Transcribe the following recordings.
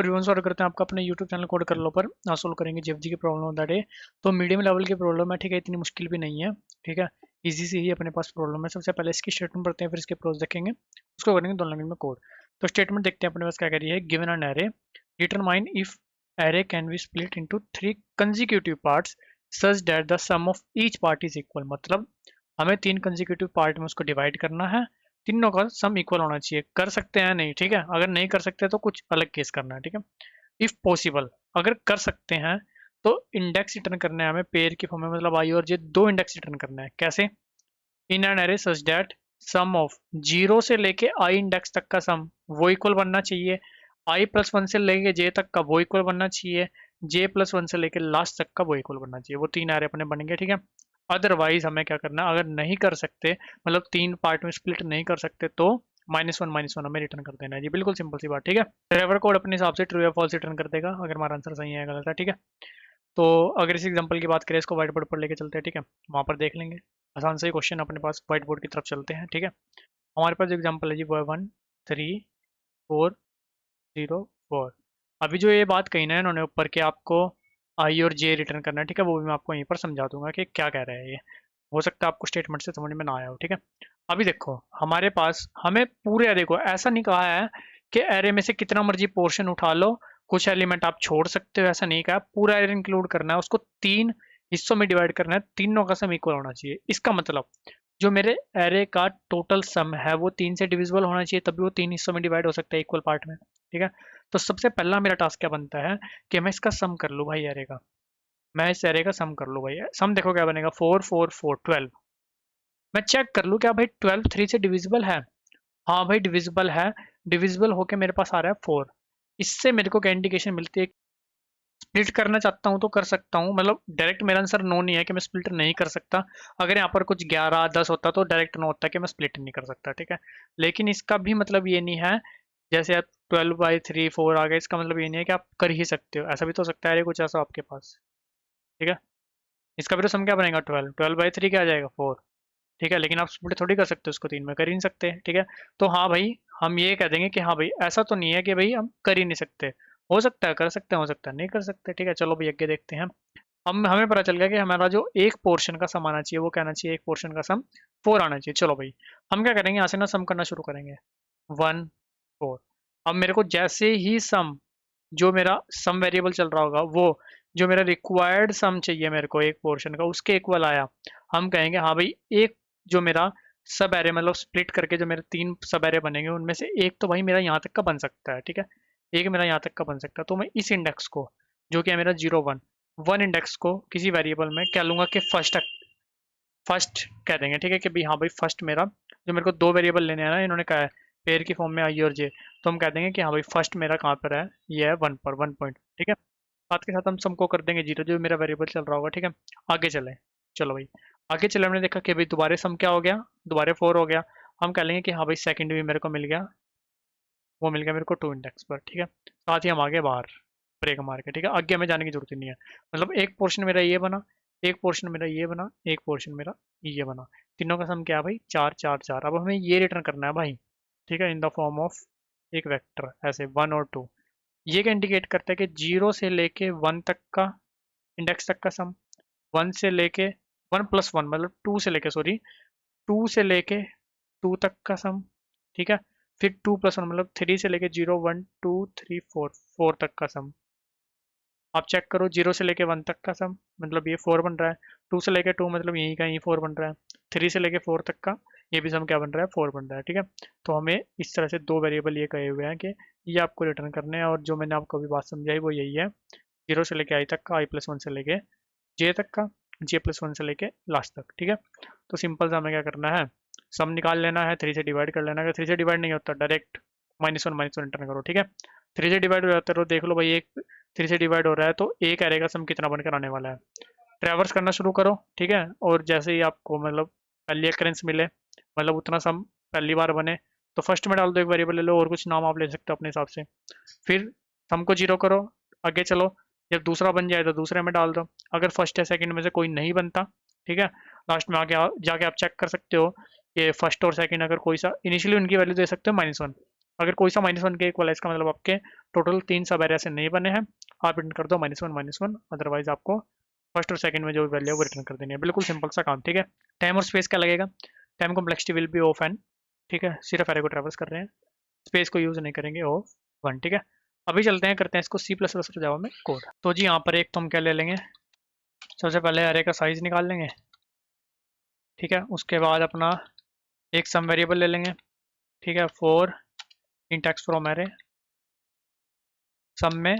रिवन solve करते हैं आपका अपने यूट्यूब चैनल कोड कर लो पर सोल्व करेंगे जीएफजी की प्रॉब्लम ऑफ द डे। तो मीडियम लेवल की प्रॉब्लम है, ठीक है, इतनी मुश्किल भी नहीं है। ठीक है, इजी से ही अपने पास प्रॉब्लम है। सबसे पहले इसकी स्टेटमेंट पढ़ते हैं, फिर इसके प्रोज देखेंगे, उसको करेंगे दोनों लैंग्वेज में कोड। तो स्टेटमेंट देखते हैं अपने पास क्या कह रही है। Given an array, determine if array can be split into 3 consecutive parts such that the sum of each part is equal. मतलब हमें 3 कंसेक्यूटिव पार्ट में उसको डिवाइड करना है, तीनों का सम इक्वल होना चाहिए। कर सकते हैं नहीं, ठीक है, अगर नहीं कर सकते तो कुछ अलग केस करना है। ठीक है, इफ पॉसिबल, अगर कर सकते हैं तो इंडेक्स रिटर्न करना है हमें पेयर की फॉर्म में, मतलब आई और जे दो इंडेक्स रिटर्न करना है। कैसे? In an array such that sum of zero से लेके आई इंडेक्स तक का सम वो इक्वल बनना चाहिए, आई प्लस वन से लेके जे तक का वो इक्वल बनना चाहिए, जे प्लस वन से लेके लास्ट तक का वो इक्वल बनना चाहिए। वो तीन एरे अपने बनेंगे। ठीक है, अदरवाइज हमें क्या करना है, अगर नहीं कर सकते, मतलब तीन पार्ट में स्प्लिट नहीं कर सकते, तो -1 हमें रिटर्न कर देना है जी। बिल्कुल सिंपल सी बात। ठीक है, ड्राइवर कोड अपने हिसाब से ट्रू या फॉल्स रिटर्न कर देगा अगर हमारा आंसर सही है गलत है। ठीक है, तो अगर इस एग्जांपल की बात करें, इसको व्हाइट बोर्ड पर लेके चलते हैं। ठीक है, वहाँ पर देख लेंगे आसान से ही क्वेश्चन अपने पास। व्हाइट बोर्ड की तरफ चलते हैं। ठीक है, हमारे पास जो एग्जाम्पल है जी वो है 1 3 4 0 4। अभी जो ये बात कही ना इन्होंने ऊपर के आपको आई और जे रिटर्न करना है, ठीक है, वो भी मैं आपको यहीं पर समझा दूंगा कि क्या कह रहा है ये। हो सकता है आपको स्टेटमेंट से समझ में ना आया हो। ठीक है, अभी देखो हमारे पास, हमें पूरे एरे को, ऐसा नहीं कहा है कि एरे में से कितना मर्जी पोर्शन उठा लो, कुछ एलिमेंट आप छोड़ सकते हो, ऐसा नहीं कहा। पूरा एरे इंक्लूड करना है, उसको तीन हिस्सों में डिवाइड करना है, तीनों का सम इक्वल होना चाहिए। इसका मतलब जो मेरे एरे का टोटल सम है वो 3 से डिविजिबल होना चाहिए, तभी वो तीन हिस्सों में डिवाइड हो सकता है इक्वल पार्ट में। ठीक है, तो सबसे पहला मेरा टास्क क्या बनता है कि मैं इसका सम कर लूँ भाई एरे का। मैं इस एरे का सम कर लूँ भाई। सम देखो क्या बनेगा, 4 4 4 12। मैं चेक कर लूँ क्या भाई 12 3 से डिविजिबल है। हाँ भाई डिविजिबल है, डिविजिबल होके मेरे पास आ रहा है 4। इससे मेरे को क्या इंडिकेशन मिलती है, स्प्लिट करना चाहता हूँ तो कर सकता हूँ। मतलब डायरेक्ट मेरा आंसर नो नहीं है कि मैं स्प्लिट नहीं कर सकता। अगर यहाँ पर कुछ 11 10 होता तो डायरेक्ट नो होता कि मैं स्प्लिट नहीं कर सकता। ठीक है, लेकिन इसका भी मतलब ये नहीं है, जैसे आप 12/3 4 आ गए, इसका मतलब ये नहीं है कि आप कर ही सकते हो। ऐसा भी तो हो सकता है ये कुछ ऐसा आपके पास। ठीक है, इसका भी तो सम क्या बनेगा, 12 12/3 क्या आ जाएगा, 4। ठीक है, लेकिन आप स्प्लिट थोड़ी कर सकते हो उसको तीन में, कर ही नहीं सकते। ठीक है, तो हाँ भाई हम ये कह देंगे कि हाँ भाई ऐसा तो नहीं है कि भाई हम कर ही नहीं सकते। हो सकता है कर सकते हैं, हो सकता है नहीं कर सकते। ठीक है, चलो भाई आगे देखते हैं। हम हमें पता चल गया कि हमारा जो एक पोर्शन का सम आना चाहिए वो क्या आना चाहिए, एक पोर्शन का सम 4 आना चाहिए। चलो भाई हम क्या करेंगे, यहाँ से ना सम करना शुरू करेंगे। 1 4। अब मेरे को जैसे ही सम, जो मेरा सम वेरिएबल चल रहा होगा वो, जो मेरा रिक्वायर्ड सम चाहिए मेरे को एक पोर्शन का, उसके इक्वल आया, हम कहेंगे हाँ भाई एक जो मेरा सब एरे, मतलब स्प्लिट करके जो मेरे तीन सब एरे बनेंगे उनमें से एक तो भाई मेरा यहाँ तक का बन सकता है। ठीक है, एक मेरा यहाँ तक का बन सकता है। तो मैं इस इंडेक्स को, जो कि है मेरा 0 1 इंडेक्स को किसी वेरिएबल में क्या लूंगा कि फर्स्ट कह देंगे। ठीक है, कि भाई हाँ भाई फर्स्ट मेरा, जो मेरे को दो वेरिएबल लेने हैं ना, इन्होंने कहा है पेयर की फॉर्म में आई और जे, तो हम कह देंगे कि हाँ भाई फर्स्ट मेरा कहाँ पर है, ये है 1 पर 1 पॉइंट। ठीक है, साथ के साथ हम सम को कर देंगे 0, जो मेरा वेरिएबल चल रहा होगा। ठीक है, आगे चले। चलो भाई आगे चले, हमने देखा कि भाई दोबारा सम क्या हो गया, दोबारा 4 हो गया। हम कह लेंगे कि हाँ भाई सेकंड भी मेरे को मिल गया, वो मिल गया मेरे को 2 इंडेक्स पर। ठीक है, साथ ही हम आगे बाहर ब्रेक मार के। ठीक है, आगे हमें जाने की जरूरत ही नहीं है। मतलब एक पोर्शन मेरा ये बना, एक पोर्शन मेरा ये बना, एक पोर्शन मेरा ये बना, तीनों का सम क्या है भाई, 4 4 4। अब हमें ये रिटर्न करना है भाई। ठीक है, इन द फॉर्म ऑफ एक वेक्टर, ऐसे 1 और 2। ये क्या इंडिकेट करता है कि 0 से लेके 1 तक का इंडेक्स तक का सम, 1 से लेके 1 + 1, मतलब 2 से लेके, सॉरी, 2 से लेके 2 तक का सम। ठीक है, फिर 2 + 1 मतलब 3 से लेके 0 1 2 3 4 4 तक का सम। आप चेक करो 0 से लेके 1 तक का सम, मतलब ये 4 बन रहा है। 2 से लेके 2 मतलब यहीं का यहीं 4 बन रहा है। 3 से लेके 4 तक का ये भी सम क्या बन रहा है, 4 बन रहा है। ठीक है, तो हमें इस तरह से दो वेरिएबल ये कहे हुए हैं कि ये आपको रिटर्न करने हैं, और जो मैंने आपको अभी बात समझाई वो यही है, 0 से लेके आई तक का, i+1 से लेके जे तक का, j+1 से लेके लास्ट तक। ठीक है, तो सिंपल सा हमें क्या करना है, सम निकाल लेना है, 3 से डिवाइड कर लेना है। अगर 3 से डिवाइड नहीं होता डायरेक्ट -1 रिटर्न करो। ठीक है, 3 से डिवाइड हो जाता है तो देख लो भाई, एक 3 से डिवाइड हो रहा है तो एक एरे का सम कितना बनकर आने वाला है। ट्रैवर्स करना शुरू करो। ठीक है, और जैसे ही आपको मतलब पहली अकरेंस मिले, मतलब उतना सम पहली बार बने, तो फर्स्ट में डाल दो, एक वेरिएबल ले लो, और कुछ नाम आप ले सकते हो अपने हिसाब से। फिर सम को 0 करो, आगे चलो, जब दूसरा बन जाए तो दूसरे में डाल दो। अगर फर्स्ट या सेकंड में से कोई नहीं बनता, ठीक है, लास्ट में आगे जाके आप चेक कर सकते हो कि फर्स्ट और सेकंड अगर कोई सा, इनिशियली उनकी वैल्यू दे सकते हो -1, अगर कोई सा -1 के इक्वल है इसका मतलब आपके टोटल 3 सब एरे ऐसे नहीं बने हैं, आप रिटर्न कर दो -1, अदरवाइज आपको फर्स्ट और सेकंड में जो भी वैल्यू है वो रिटर्न कर देनी है। बिल्कुल सिंपल सा काम, ठीक है। टाइम और स्पेस क्या लगेगा, time complexity will be of n, ठीक है, सिर्फ एरे को ट्रेवर्स कर रहे हैं, स्पेस को यूज़ नहीं करेंगे ऑफ 1, ठीक है। अभी चलते हैं, करते हैं इसको C++ और जावा में कोड। तो जी यहाँ पर एक तो हम क्या ले लेंगे, सबसे पहले एरे का साइज निकाल लेंगे, ठीक है। उसके बाद अपना एक सम वेरिएबल ले लेंगे, ठीक है, for int x from array, sum में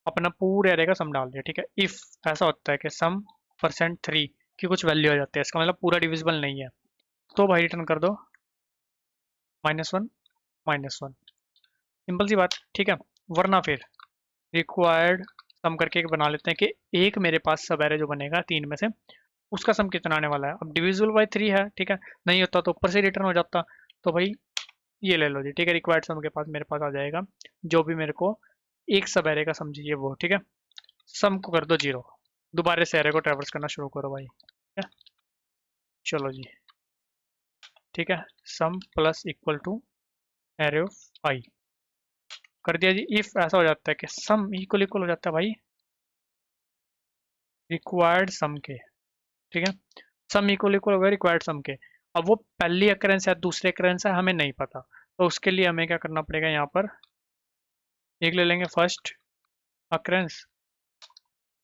अपना पूरे एरे का सम डाल दिया, ठीक है। इफ ऐसा होता है कि सम %3 की कुछ वैल्यू आ जाती है, इसका मतलब पूरा डिविजिबल नहीं है, तो भाई रिटर्न कर दो -1 -1, सिंपल सी बात, ठीक है। वरना फिर रिक्वायर्ड सम करके एक बना लेते हैं कि एक मेरे पास सब एरे जो बनेगा 3 में से उसका सम कितना आने वाला है। अब डिविजिबल बाय 3 है, ठीक है, नहीं होता तो ऊपर से रिटर्न हो जाता, तो भाई ये ले लो जी, ठीक है। रिक्वायर्ड सम के पास मेरे पास आ जाएगा जो भी मेरे को एक सब एरे का सम चाहिए वो, ठीक है। सम को कर दो 0, दोबारा से एरे को ट्रेवर्स करना शुरू करो भाई, ठीक है। चलो जी, ठीक है, sum plus equal to array of I कर दिया जी। इफ ऐसा हो जाता है कि सम इक्वल इक्वल हो जाता है भाई रिक्वायर्ड सम के, ठीक है। सम इक्वल इक्वल हो गया रिक्वायर्ड सम के। अब वो पहली अकरेंस है दूसरे अकरेंस है हमें नहीं पता, तो उसके लिए हमें क्या करना पड़ेगा, यहाँ पर एक ले लेंगे फर्स्ट अकरेंस,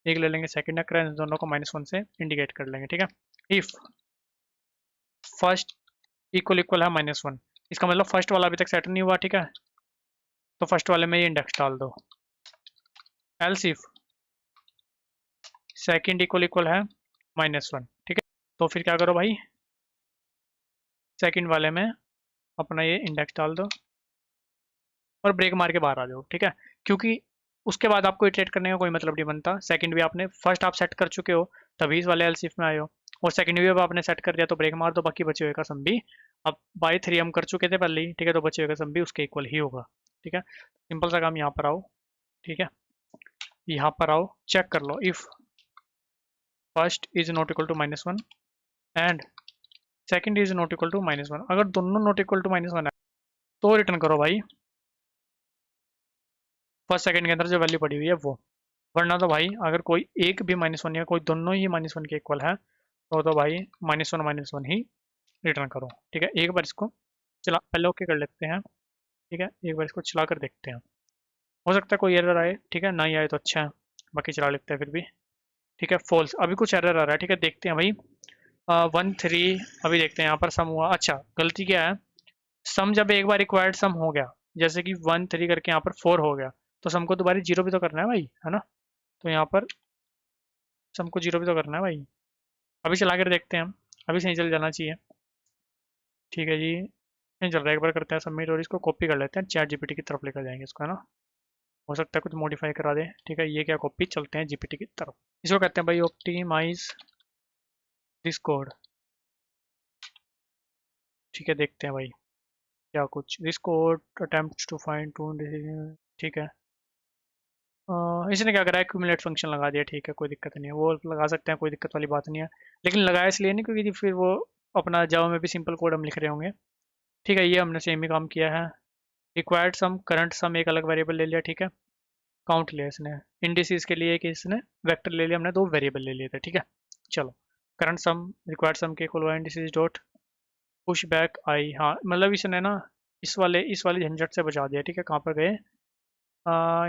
एक ले लेंगे सेकंड अकरेंस, दोनों को -1 से इंडिकेट कर लेंगे, ठीक है। इफ फर्स्ट इक्वल इक्वल है -1, इसका मतलब फर्स्ट वाला अभी तक सेट नहीं हुआ, ठीक है, तो फर्स्ट वाले में ये इंडेक्स डाल दो। Else if second equal equal है -1, ठीक है, तो फिर क्या करो भाई, सेकंड वाले में अपना ये इंडेक्स डाल दो और ब्रेक मार के बाहर आ जाओ, ठीक है। क्योंकि उसके बाद आपको इटरेट करने का कोई मतलब नहीं बनता, सेकंड भी आपने फर्स्ट आप सेट कर चुके हो तभी इस वाले एल्स इफ में आए हो, और सेकंड भी अब आपने सेट कर दिया तो ब्रेक मार दो, बाकी बचे हुए का सम भी अब बाई 3 हम कर चुके थे पहले ही, ठीक है, तो बचे हुए का सम भी उसके इक्वल ही होगा, ठीक है। सिंपल सा काम, यहाँ पर आओ, ठीक है, यहाँ पर आओ, चेक कर लो if first is not equal to -1 and second is not equal to -1, अगर दोनों नॉट इक्वल टू -1 है तो रिटर्न करो भाई फर्स्ट सेकंड के अंदर जो वैल्यू पड़ी हुई है वो, वरना तो भाई अगर कोई एक भी -1 या कोई दोनों ही -1 के इक्वल है तो भाई -1 ही रिटर्न करो, ठीक है। एक बार इसको चला पहले ओके कर लेते हैं, ठीक है, एक बार इसको चला कर देखते हैं, हो सकता है कोई एरर आए, ठीक है, नहीं आए तो अच्छा है, बाकी चला लेते हैं फिर भी, ठीक है। फॉल्स, अभी कुछ एरर आ रहा है, ठीक है, देखते हैं भाई। 1 3 अभी देखते हैं यहाँ पर सम हुआ, अच्छा गलती क्या है, सम जब एक बार रिक्वायर्ड सम हो गया, जैसे कि 1 3 करके यहाँ पर 4 हो गया, तो सम को दोबारा 0 भी तो करना है भाई, है ना, तो यहाँ पर सम को 0 भी तो करना है भाई। अभी चला कर देखते हैं हम, अभी सही चल जाना चाहिए, ठीक है जी, नहीं चल रहा है, एक बार करते हैं सबमिट और इसको कॉपी कर लेते हैं, चैट जीपीटी की तरफ लेकर जाएंगे इसको, है ना, हो सकता है कुछ मॉडिफाई करा दे, ठीक है। ये क्या कॉपी, चलते हैं जीपीटी की तरफ, इसको कहते हैं भाई ऑप्टिमाइज दिस कोड, ठीक है, देखते हैं भाई क्या कुछ, this code attempt to find two, ठीक है। इसने क्या करा है, क्यूमुलेट फंक्शन लगा दिया, ठीक है, कोई दिक्कत नहीं है, वो लगा सकते हैं, कोई दिक्कत वाली बात नहीं है, लेकिन लगाया इसलिए नहीं क्योंकि फिर वो अपना जावा में भी सिंपल कोड हम लिख रहे होंगे, ठीक है। ये हमने सेम ही काम किया है, रिक्वायर्ड सम करंट सम एक अलग वेरिएबल ले लिया, ठीक है, काउंट लिया इसने, इंडिसेस के लिए कि इसने वेक्टर ले लिया, हमने 2 वेरिएबल ले लिए थे, ठीक है। चलो करंट सम रिक्वायर्ड सम के इक्वल हुआ indices dot push back I, हाँ मतलब इसने ना इस वाले झंझट से बचा दिया, ठीक है। कहाँ पर गए,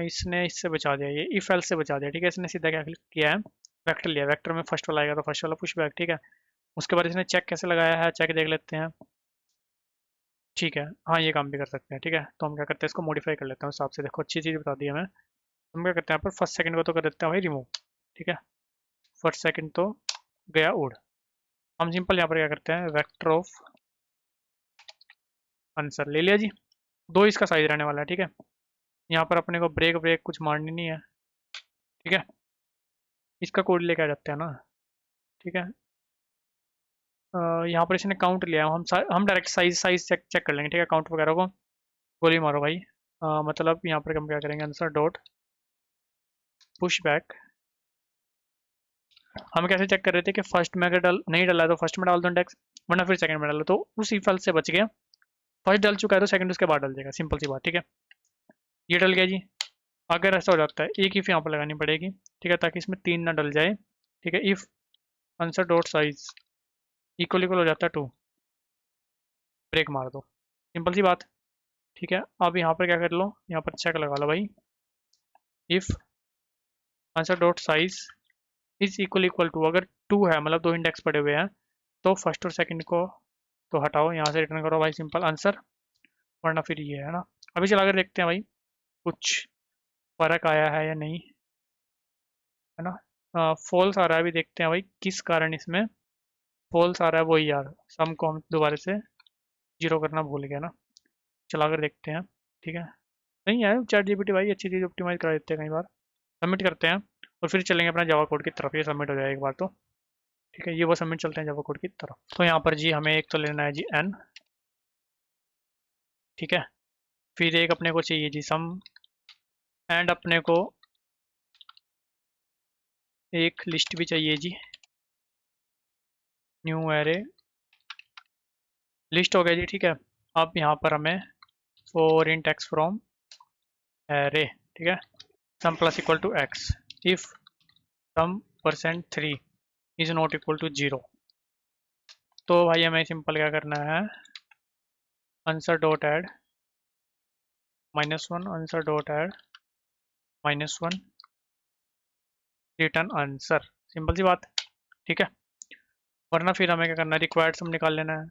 इसने इससे बचा दिया, ये इफ एल्स से बचा दिया, ठीक है। इसने सीधा क्या किया है, वेक्टर लिया, वेक्टर में फर्स्ट वाला आएगा तो फर्स्ट वाला पुश बैक, ठीक है। उसके बाद इसने चेक कैसे लगाया है, चेक देख लेते हैं, ठीक है, हाँ ये काम भी कर सकते हैं, ठीक है। तो हम क्या करते हैं, इसको मॉडिफाई कर लेते हैं उस हिसाब से, देखो अच्छी चीज़ बता दी हमें, हम क्या करते हैं यहाँ पर फर्स्ट सेकंड को तो कर देते हैं भाई रिमूव, ठीक है, फर्स्ट सेकंड तो गया उड़, हम सिंपल यहाँ पर क्या करते हैं, वेक्टर ऑफ आंसर ले लिया जी, 2 इसका साइज रहने वाला है, ठीक है। यहाँ पर अपने को ब्रेक ब्रेक कुछ मारनी नहीं है, ठीक है, इसका कोड लेके आ जाते हैं ना, ठीक है। यहाँ पर इसने काउंट लिया है, हम direct size size check check कर लेंगे, ठीक है, काउंट वगैरह को गोली मारो भाई, मतलब यहाँ पर हम क्या करेंगे, आंसर डॉट पुश बैक, हम कैसे चेक कर रहे थे कि फर्स्ट में अगर नहीं डाला तो फर्स्ट में डाल दो इंडेक्स, वरना फिर सेकंड में डालो, तो उस इफल से बच गया, फर्स्ट डल चुका है तो सेकंड उसके बाद डल जाएगा, सिंपल सी बात, ठीक है। ये डल गया जी। अगर ऐसा हो जाता है एक इफ यहाँ पर लगानी पड़ेगी, ठीक है, ताकि इसमें 3 ना डल जाए, ठीक है। If answer dot size equal equal हो जाता है 2, ब्रेक मार दो, सिंपल सी बात, ठीक है। अब यहाँ पर क्या कर लो, यहाँ पर चेक लगा लो भाई, if answer dot size is equal equal two, अगर 2 है मतलब 2 इंडेक्स पड़े हुए हैं, तो फर्स्ट और सेकंड को तो हटाओ, यहाँ से रिटर्न करो भाई सिंपल आंसर, वरना फिर ये है ना। अभी चला कर देखते हैं भाई कुछ फर्क आया है या नहीं, है ना। फॉल्स आ रहा है, अभी देखते हैं भाई किस कारण इसमें फॉल्स आ रहा है। वही यार, सम को हम दोबारा से जीरो करना भूल गया ना, चला कर देखते हैं, ठीक है। नहीं है चैट जीपीटी भाई, अच्छी चीज़ ऑप्टिमाइज करा देते हैं कई बार। सबमिट करते हैं और फिर चलेंगे अपना जावा कोड की तरफ, ये सबमिट हो जाए एक बार तो, ठीक है। ये वो सबमिट चलते हैं जावा कोड की तरफ। तो यहाँ पर जी हमें एक तो लेना है जी एन, ठीक है। फिर एक अपने को चाहिए जी सम, एंड अपने को एक लिस्ट भी चाहिए जी, न्यू एरे लिस्ट हो गया जी, ठीक है। अब यहाँ पर हमें for int x from array, ठीक है, sum plus equal to x if sum percent 3 is not equal to 0। तो भाई हमें सिंपल क्या करना है, answer dot add -1, answer dot add -1, return answer, simple सी बात, ठीक है। वरना फिर हमें क्या करना है, रिक्वायर्ड सम निकाल लेना है।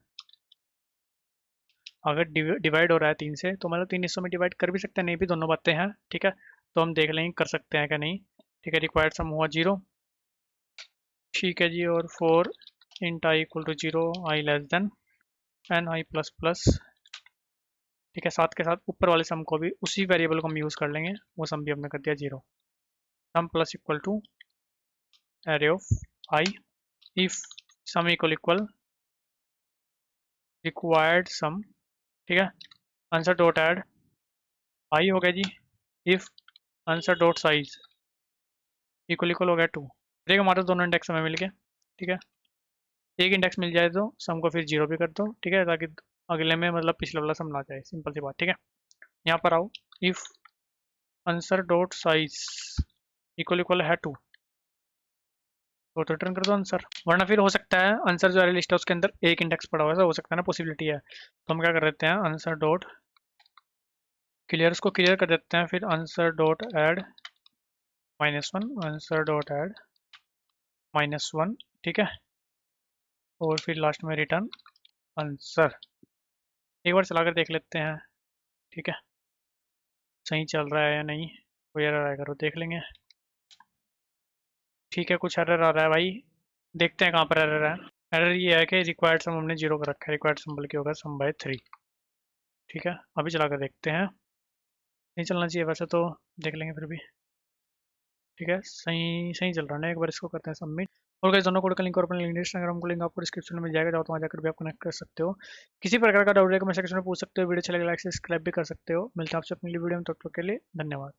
अगर डिवाइड हो रहा है 3 से तो मतलब 3 हिस्सों में डिवाइड कर भी सकते हैं, नहीं भी, दोनों बातें हैं, ठीक है। तो हम देख लेंगे कर सकते हैं क्या नहीं, ठीक है। रिक्वायर्ड सम हुआ 0, ठीक है जी। और 4 int i equal to 0, i less than n i plus plus, ठीक है। साथ के साथ ऊपर वाले सम को भी उसी वेरिएबल को हम यूज़ कर लेंगे, वो सम भी हमने कर दिया 0। Sum plus equal to array of I if sum equal required sum, ठीक है। आंसर डॉट ऐड आई हो गया जी, if answer dot size equal हो गया 2। देखो हमारे दोनों इंडेक्स हमें मिल गए, ठीक है। एक इंडेक्स मिल जाए तो सम को फिर 0 भी कर दो, ठीक है, ताकि अगले में मतलब पिछले वाला सम ना जाए, सिंपल सी बात, ठीक है। यहाँ पर आओ, if answer dot size equal है 2, तो रिटर्न कर दो आंसर। वरना फिर हो सकता है आंसर जो लिस्ट है उसके अंदर एक इंडेक्स पड़ा हुआ है, हो सकता है ना, पॉसिबिलिटी है। तो हम क्या कर देते हैं, आंसर डॉट क्लियर, उसको क्लियर कर देते हैं, फिर answer dot add -1, answer dot add -1, ठीक है। और फिर लास्ट में रिटर्न आंसर। एक बार चला कर देख लेते हैं, ठीक है, सही चल रहा है या नहीं, कोई एरर आएगा तो देख लेंगे, ठीक है। कुछ एरर आ रहा है भाई, देखते हैं कहाँ पर एरर है। एरर ये है कि रिक्वायर्ड सम हमने 0 कर रखा है, रिक्वायर्ड सम बल्कि होगा सम बाय 3, ठीक है। अभी चला कर देखते हैं, नहीं चलना चाहिए वैसे तो, देख लेंगे फिर भी, ठीक है। सही सही चल रहा है ना, एक बार इसको करते हैं सबमिट। और गाइस दोनों कोड का लिंक और अपने लिंक इंस्टाग्राम को लिंक आपको डिस्क्रिप्शन में मिल जाएगा, जाओ तो वहाँ जाकर भी आप कनेक्ट कर सकते हो। किसी प्रकार का डाउट है कमेंट सेक्शन में पूछ सकते हो, वीडियो अच्छा लगे लाइक सब्सक्राइब भी कर सकते हो। मिलते हैं आपसे अपनी वीडियो में, तब तक के लिए धन्यवाद।